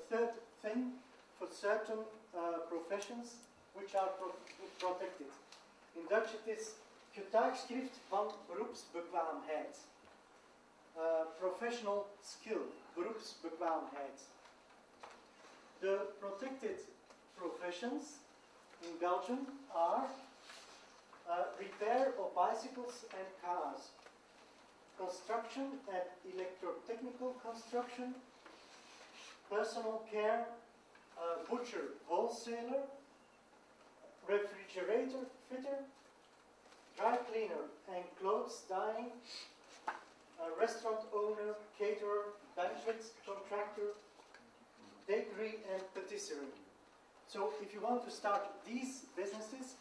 third thing for certain professions which are protected. In Dutch it is getuigschrift van beroepsbekwaamheid. Professional skill, beroepsbekwaamheid. The protected professions in Belgium are repair of bicycles and cars, construction and electrotechnical construction, personal care, butcher wholesaler, refrigerator fitter, dry cleaner and clothes dyeing, restaurant owner, caterer, banquet contractor, bakery and patisserie. So if you want to start these businesses,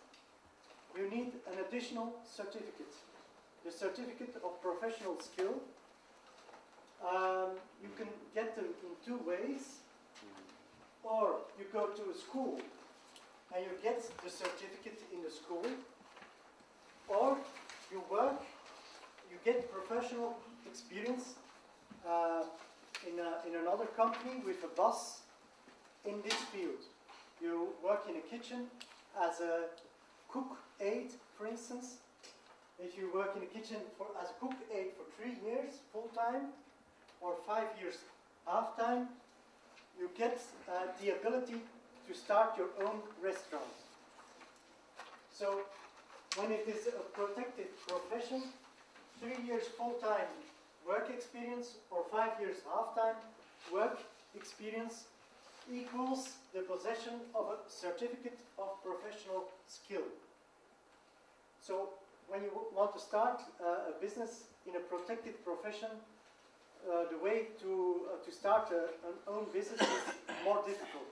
you need an additional certificate. The certificate of professional skill. You can get them in two ways. Or you go to a school and you get the certificate in the school. Or you work, you get professional experience in another company with a boss in this field. You work in a kitchen as a cook aide, for instance. If you work in a kitchen as a cook aide for 3 years full-time or 5 years half-time, you get the ability to start your own restaurant. So when it is a protected profession, 3 years full-time work experience or 5 years half-time work experience equals the possession of a certificate of professional skill. So when you want to start a business in a protected profession, the way to start an own business is more difficult.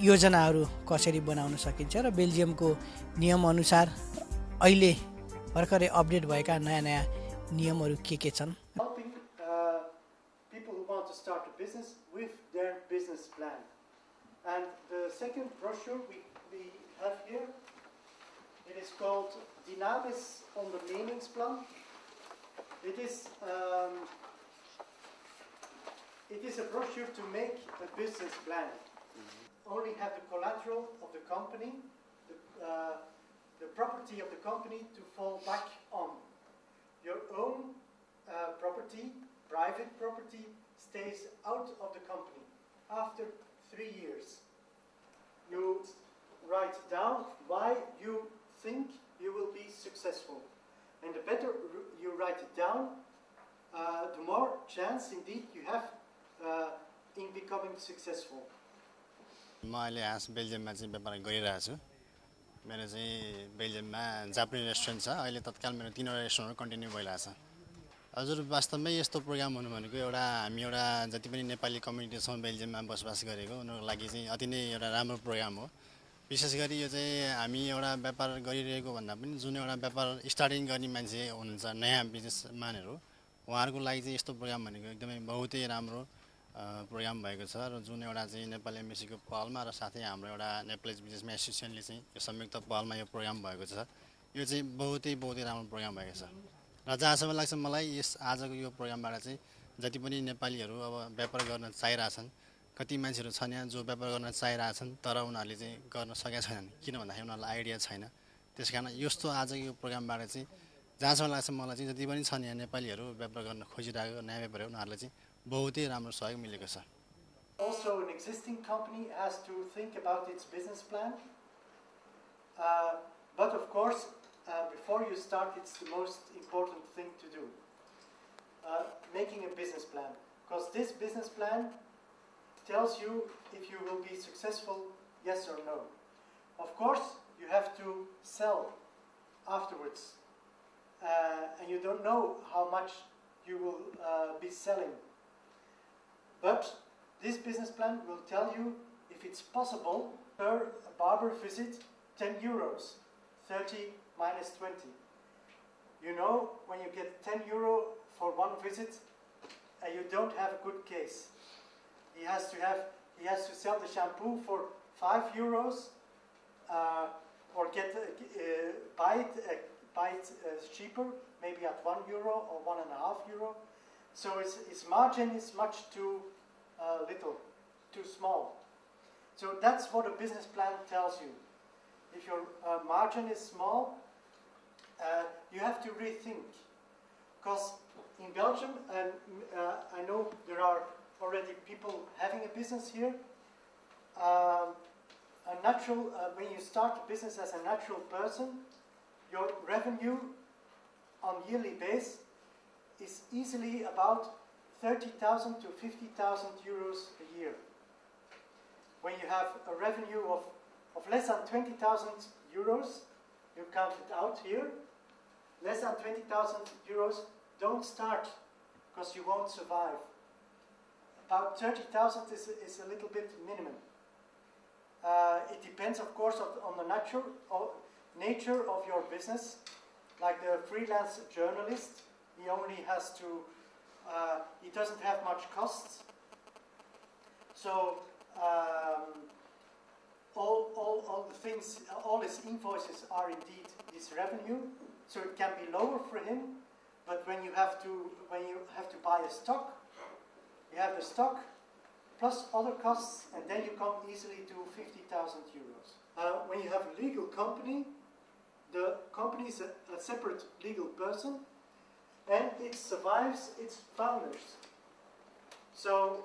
योजनाहरू कसरी बनाउन सकिन्छ र बेल्जियमको नियमअनुसार अहिले भर्खरै update भएका नयाँ नियमहरू के छन्? Helping people who want to start a business with their business plan. And the second brochure we have here, it is called Dynamisch Ondernemingsplan. It is a brochure to make a business plan. Only have the collateral of the company, the property of the company to fall back on. Your own property, private property, stays out of the company after 3 years. You write down why you think you will be successful. And the better you write it down, the more chance indeed you have in becoming successful. म अहिले बेल्जियममा चाहिँ व्यापार गरिरहेको छु। मेरो चाहिँ बेल्जियममा जापानी restaurant छ। अहिले तत्काल मेरो 3वटा रेस्टुरेन्टहरु कन्टिन्यू भइरहेछ। हजुर वास्तवमै यस्तो प्रोग्राम हुनु भनेको हामी एउटा जति पनि नेपाली कम्युनिटी छौं बेल्जियममा बसोबास गरेको उनीहरुको लागि चाहिँ अति नै एउटा राम्रो प्रोग्राम हो। विशेष गरी यो चाहिँ हामी एउटा व्यापार गरिरहेको भन्दा पनि जुन एउटा व्यापार स्टार्टिङ गर्ने मान्छे हुनुहुन्छ नयाँ बिजनेसम्यानहरु उहाँहरुको लागि चाहिँ यस्तो प्रोग्राम भनेको एकदमै बहुतै राम्रो प्रोग्राम भएको छ र जुन एउटा चाहिँ नेपाली एमबेसीको पहलमा र साथै हाम्रो एउटा नेपाली बिजनेसम्यान एसोसिएसनले चाहिँ यो संयुक्त पहलमा यो प्रोग्राम भएको छ। यो चाहिँ बहुतै राम्रो प्रोग्राम भएको छ र जहाँसम्म लाग्छ मलाई यस आजको यो प्रोग्रामबाट चाहिँ जति पनि नेपालीहरु अब व्यापार गर्न चाहिरहेछन् कति मान्छेहरु छन् यहाँ जो व्यापार गर्न चाहिरहेछन् तर उनीहरुले चाहिँ गर्न सकेका छैनन् किन भन्दाखेरि उनीहरुलाई आइडिया छैन। त्यसकारण यस्तो आजको यो प्रोग्रामबाट चाहिँ जहाँसम्म लाग्छ मलाई चाहिँ जति पनि छन् यहाँ नेपालीहरु व्यापार गर्न खोजिरहेको नयाँ व्यापारीहरु उनीहरुले चाहिँ बहुतै राम्रो सहयोग मिलेको छ। Also an existing company has to think about its business plan. But of course before you start it's the most important thing to do. Making a business plan, because this business plan tells you if you will be successful, yes or no. Of course, you have to sell afterwards, and you don't know how much you will be selling. But this business plan will tell you if it's possible per barber visit 10 euros, 30 minus 20. You know, when you get 10 euro for one visit, you don't have a good case. He has to sell the shampoo for 5 euros, or buy it cheaper, maybe at 1 euro or 1.5 euro. So its margin is much too little to too small. So that's what a business plan tells you. If your margin is small, you have to rethink. Because in Belgium, and I know there are already people having a business here, when you start a business as a natural person, your revenue on yearly base is easily about 30,000 to 50,000 euros a year. When you have a revenue of less than 20,000 euros, you count it out here, less than 20,000 euros, don't start, because you won't survive. About 30,000 is a little bit minimum. It depends, of course, on the nature of your business. Like the freelance journalist, he only has to, he doesn't have much costs. So all the things, all his invoices are indeed his revenue. So it can be lower for him. But when you have to buy a stock, you have the stock plus other costs, and then you come easily to 50,000 euros. When you have a legal company, the company is a separate legal person, and it survives its founders. So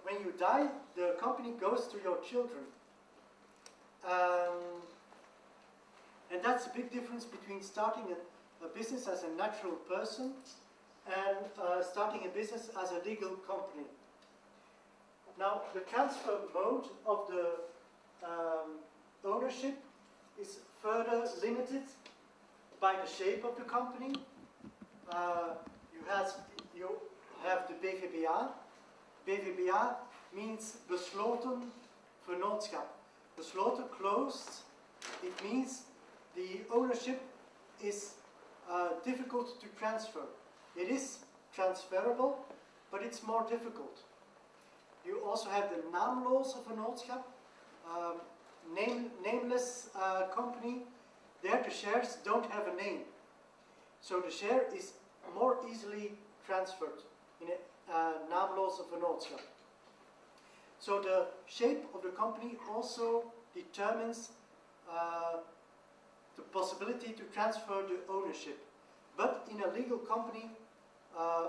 when you die, the company goes to your children. And that's a big difference between starting a business as a natural person and starting a business as a legal company. Now, the transfer mode of the ownership is further limited by the shape of the company. You have the BVBA. BVBA means besloten vennootschap. Besloten, closed. It means the ownership is difficult to transfer. It is transferable, but it's more difficult. You also have the naamloze vennootschap, nameless company. There the shares don't have a name. So the share is more easily transferred in a naamloze vennootschap. So the shape of the company also determines the possibility to transfer the ownership. But in a legal company,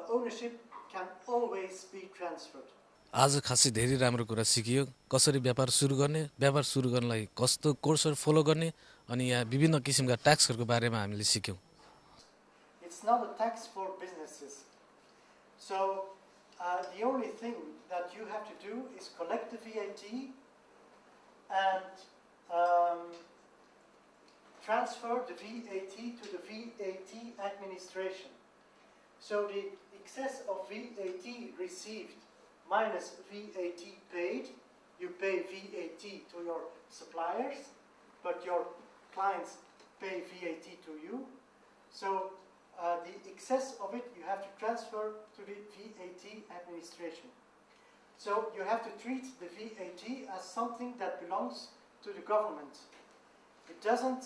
ownership can always be transferred. आज खासै धेरै राम्रो कुरा सिकियो कसरी व्यापार सुरु गर्ने व्यापार सुरु गर्नलाई कस्तो कोर्सहरु फलो गर्ने अनि यहाँ विभिन्न किसिमका ट्याक्सहरुको बारेमा हामीले सिक्यौं It's not a tax for businesses. So the only thing that you have to do is collect the VAT and transfer the VAT to the VAT administration. So the excess of VAT received minus VAT paid, you pay VAT to your suppliers, but your clients pay VAT to you. So the excess of it you have to transfer to the VAT administration. So you have to treat the VAT as something that belongs to the government. It doesn't